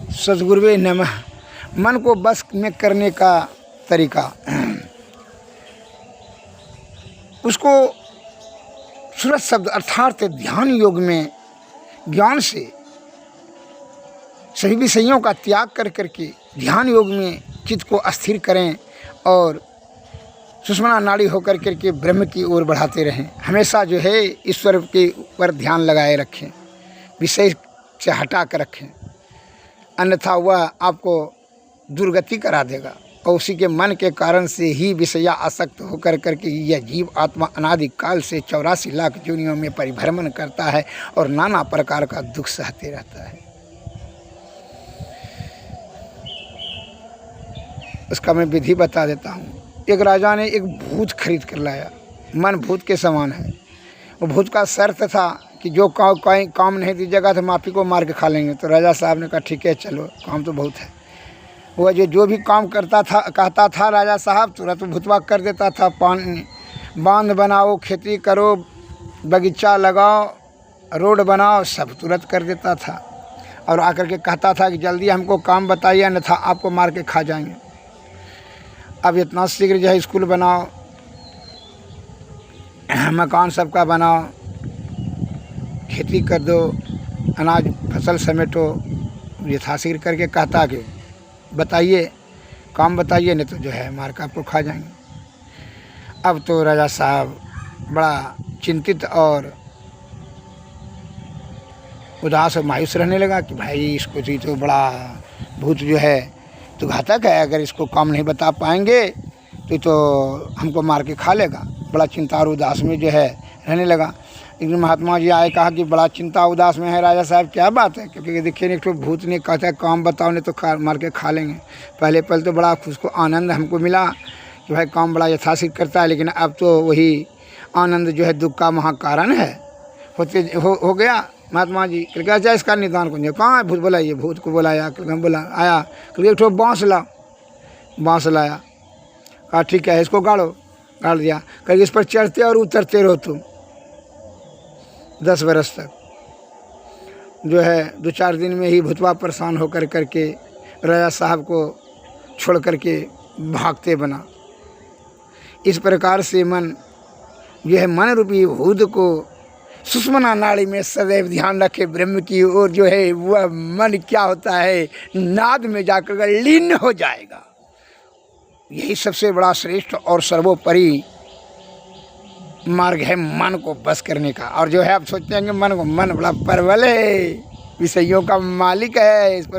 सद्गुरुवे नमः। मन को बस में करने का तरीका, उसको सूरत शब्द अर्थात ध्यान योग में ज्ञान से सभी विषयों का त्याग कर करके ध्यान योग में चित्त को अस्थिर करें और सुषुम्ना नाड़ी होकर करके ब्रह्म की ओर बढ़ाते रहें। हमेशा जो है ईश्वर के ऊपर ध्यान लगाए रखें, विषय से हटा कर रखें, अन्यथा वह आपको दुर्गति करा देगा। और उसी के मन के कारण से ही विषया आसक्त होकर करके यह जीव आत्मा अनादि काल से 84 लाख योनियों में परिभ्रमण करता है और नाना प्रकार का दुख सहते रहता है। उसका मैं विधि बता देता हूँ। एक राजा ने एक भूत खरीद कर लाया। मन भूत के समान है। वो भूत का शर्त था कि जो काम नहीं दीजिएगा तो माफी को मार के खा लेंगे। तो राजा साहब ने कहा ठीक है चलो, काम तो बहुत है। वह जो भी काम करता था कहता था राजा साहब तुरंत भूतवा कर देता था। पानी बांध बनाओ, खेती करो, बगीचा लगाओ, रोड बनाओ, सब तुरंत कर देता था। और आकर के कहता था कि जल्दी हमको काम बताइए अन्यथा आपको मार के खा जाएंगे। अब इतना शीघ्र जो है स्कूल बनाओ, मकान सबका बनाओ, खेती कर दो, अनाज फसल समेटो, यथाशीघ्र करके कहता कि बताइए, काम बताइए, नहीं तो जो है मार के आपको खा जाएंगे। अब तो राजा साहब बड़ा चिंतित और उदास और मायूस रहने लगा कि भाई इसको तो बड़ा भूत जो है तो घातक है, अगर इसको काम नहीं बता पाएंगे तो हमको मार के खा लेगा। बड़ा चिंता और उदास में जो है रहने लगा। एक दिन महात्मा जी आए, कहा कि बड़ा चिंता उदास में है राजा साहब, क्या बात है? क्योंकि देखिए एक तो भूत ने कहता है काम बताओ नहीं तो मार के खा लेंगे। पहले तो बड़ा उसको आनंद हमको मिला कि भाई काम बड़ा यथाशीघ्र करता है, लेकिन अब तो वही आनंद जो है दुख का महाकारण है हो गया। महात्मा जी क्योंकि अच्छा इसका निदान कौन, कहाँ है भूत? बुलाइए। भूत को बुलाया, हम बोला आया, क्योंकि एक बाँस ला, बाँस लाया, कहा ठीक है इसको गाड़ो, गाड़ दिया। कहीं इस पर चढ़ते और उतरते रहो तुम 10 बरस तक। जो है 2-4 दिन में ही भूतवा परेशान होकर करके राजा साहब को छोड़ करके भागते बना। इस प्रकार से मन जो है मन रूपी भूत को सुषुम्ना नाड़ी में सदैव ध्यान रखे ब्रह्म की ओर, जो है वह मन क्या होता है नाद में जाकर लीन हो जाएगा। यही सबसे बड़ा श्रेष्ठ और सर्वोपरि मार्ग है मन को बस करने का। और जो है आप सोचते हैं कि मन बड़ा परवल है, विषयों का मालिक है, इस पर